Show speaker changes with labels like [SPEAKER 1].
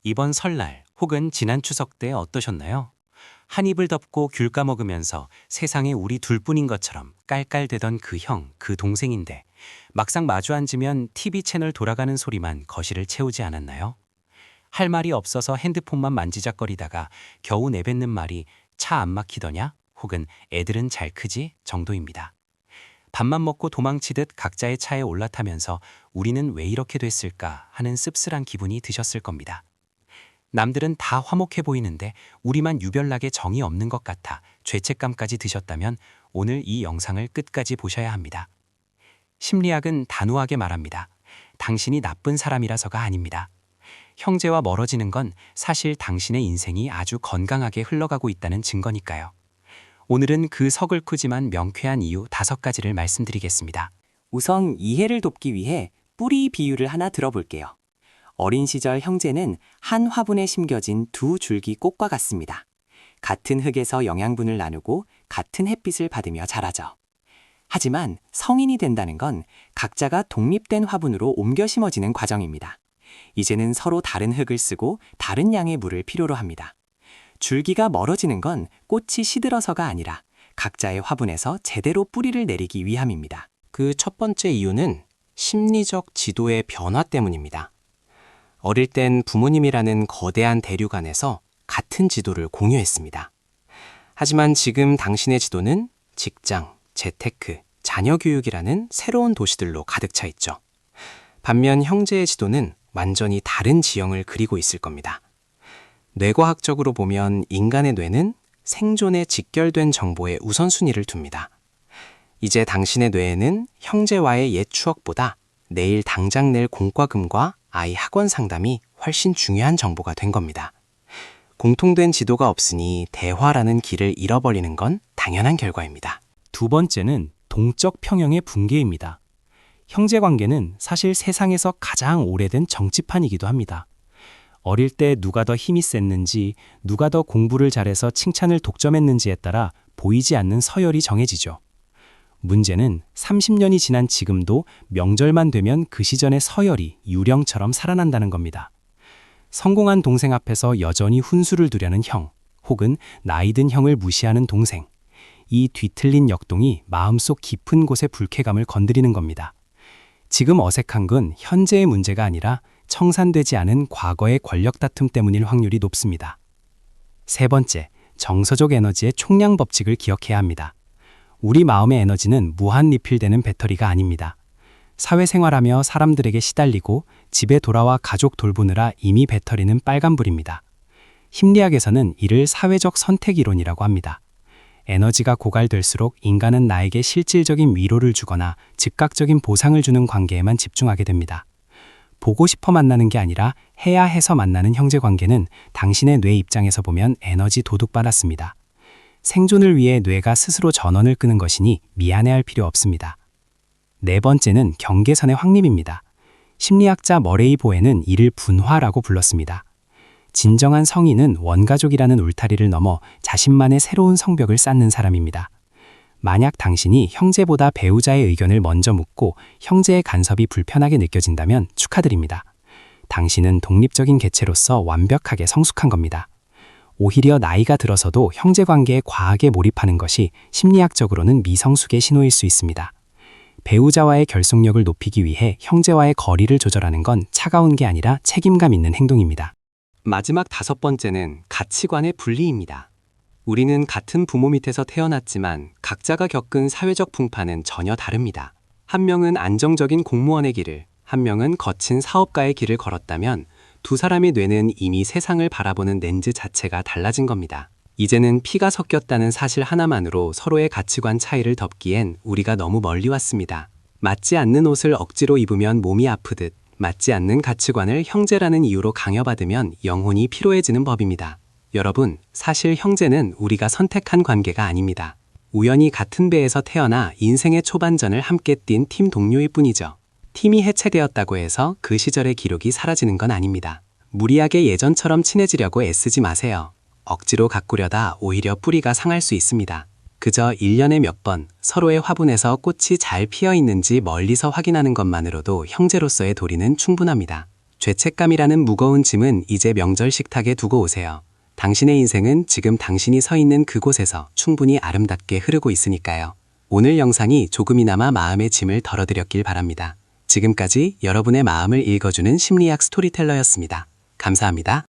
[SPEAKER 1] 이번 설날 혹은 지난 추석 때 어떠셨나요? 한 입을 덮고 귤 까먹으면서 세상에 우리 둘뿐인 것처럼 깔깔대던 그 형, 그 동생인데 막상 마주 앉으면 TV 채널 돌아가는 소리만 거실을 채우지 않았나요? 할 말이 없어서 핸드폰만 만지작거리다가 겨우 내뱉는 말이 차 안 막히더냐? 혹은 애들은 잘 크지? 정도입니다. 밥만 먹고 도망치듯 각자의 차에 올라타면서 우리는 왜 이렇게 됐을까 하는 씁쓸한 기분이 드셨을 겁니다. 남들은 다 화목해 보이는데 우리만 유별나게 정이 없는 것 같아 죄책감까지 드셨다면 오늘 이 영상을 끝까지 보셔야 합니다. 심리학은 단호하게 말합니다. 당신이 나쁜 사람이라서가 아닙니다. 형제와 멀어지는 건 사실 당신의 인생이 아주 건강하게 흘러가고 있다는 증거니까요. 오늘은 그 서글프지만 명쾌한 이유 5가지를 말씀드리겠습니다.
[SPEAKER 2] 우선 이해를 돕기 위해 뿌리 비유를 하나 들어볼게요. 어린 시절 형제는 한 화분에 심겨진 두 줄기 꽃과 같습니다. 같은 흙에서 영양분을 나누고 같은 햇빛을 받으며 자라죠. 하지만 성인이 된다는 건 각자가 독립된 화분으로 옮겨 심어지는 과정입니다. 이제는 서로 다른 흙을 쓰고 다른 양의 물을 필요로 합니다. 줄기가 멀어지는 건 꽃이 시들어서가 아니라 각자의 화분에서 제대로 뿌리를 내리기 위함입니다.
[SPEAKER 3] 그 첫 번째 이유는 심리적 지도의 변화 때문입니다. 어릴 땐 부모님이라는 거대한 대륙 안에서 같은 지도를 공유했습니다. 하지만 지금 당신의 지도는 직장, 재테크, 자녀 교육이라는 새로운 도시들로 가득 차 있죠. 반면 형제의 지도는 완전히 다른 지형을 그리고 있을 겁니다. 뇌과학적으로 보면 인간의 뇌는 생존에 직결된 정보에 우선순위를 둡니다. 이제 당신의 뇌에는 형제와의 옛 추억보다 내일 당장 낼 공과금과 아이 학원 상담이 훨씬 중요한 정보가 된 겁니다. 공통된 지도가 없으니 대화라는 길을 잃어버리는 건 당연한 결과입니다.
[SPEAKER 1] 두 번째는 동적 평형의 붕괴입니다. 형제 관계는 사실 세상에서 가장 오래된 정치판이기도 합니다. 어릴 때 누가 더 힘이 셌는지, 누가 더 공부를 잘해서 칭찬을 독점했는지에 따라 보이지 않는 서열이 정해지죠. 문제는 30년이 지난 지금도 명절만 되면 그 시절의 서열이 유령처럼 살아난다는 겁니다. 성공한 동생 앞에서 여전히 훈수를 두려는 형, 혹은 나이든 형을 무시하는 동생. 이 뒤틀린 역동이 마음속 깊은 곳의 불쾌감을 건드리는 겁니다. 지금 어색한 건 현재의 문제가 아니라 청산되지 않은 과거의 권력 다툼 때문일 확률이 높습니다. 세 번째, 정서적 에너지의 총량 법칙을 기억해야 합니다. 우리 마음의 에너지는 무한 리필되는 배터리가 아닙니다. 사회생활하며 사람들에게 시달리고 집에 돌아와 가족 돌보느라 이미 배터리는 빨간불입니다. 심리학에서는 이를 사회적 선택 이론이라고 합니다. 에너지가 고갈될수록 인간은 나에게 실질적인 위로를 주거나 즉각적인 보상을 주는 관계에만 집중하게 됩니다. 보고 싶어 만나는 게 아니라 해야 해서 만나는 형제 관계는 당신의 뇌 입장에서 보면 에너지 도둑받았습니다. 생존을 위해 뇌가 스스로 전원을 끄는 것이니 미안해할 필요 없습니다. 네 번째는 경계선의 확립입니다. 심리학자 머레이 보에는 이를 분화라고 불렀습니다. 진정한 성인은 원가족이라는 울타리를 넘어 자신만의 새로운 성벽을 쌓는 사람입니다. 만약 당신이 형제보다 배우자의 의견을 먼저 묻고 형제의 간섭이 불편하게 느껴진다면 축하드립니다. 당신은 독립적인 개체로서 완벽하게 성숙한 겁니다. 오히려 나이가 들어서도 형제관계에 과하게 몰입하는 것이 심리학적으로는 미성숙의 신호일 수 있습니다. 배우자와의 결속력을 높이기 위해 형제와의 거리를 조절하는 건 차가운 게 아니라 책임감 있는 행동입니다.
[SPEAKER 3] 마지막 5번째는 가치관의 분리입니다. 우리는 같은 부모 밑에서 태어났지만 각자가 겪은 사회적 풍파는 전혀 다릅니다. 한 명은 안정적인 공무원의 길을, 한 명은 거친 사업가의 길을 걸었다면 두 사람의 뇌는 이미 세상을 바라보는 렌즈 자체가 달라진 겁니다. 이제는 피가 섞였다는 사실 하나만으로 서로의 가치관 차이를 덮기엔 우리가 너무 멀리 왔습니다. 맞지 않는 옷을 억지로 입으면 몸이 아프듯 맞지 않는 가치관을 형제라는 이유로 강요받으면 영혼이 피로해지는 법입니다. 여러분, 사실 형제는 우리가 선택한 관계가 아닙니다. 우연히 같은 배에서 태어나 인생의 초반전을 함께 뛴 팀 동료일 뿐이죠. 팀이 해체되었다고 해서 그 시절의 기록이 사라지는 건 아닙니다. 무리하게 예전처럼 친해지려고 애쓰지 마세요. 억지로 가꾸려다 오히려 뿌리가 상할 수 있습니다. 그저 1년에 몇 번 서로의 화분에서 꽃이 잘 피어 있는지 멀리서 확인하는 것만으로도 형제로서의 도리는 충분합니다. 죄책감이라는 무거운 짐은 이제 명절 식탁에 두고 오세요. 당신의 인생은 지금 당신이 서 있는 그곳에서 충분히 아름답게 흐르고 있으니까요. 오늘 영상이 조금이나마 마음의 짐을 덜어드렸길 바랍니다. 지금까지 여러분의 마음을 읽어주는 심리학 스토리텔러였습니다. 감사합니다.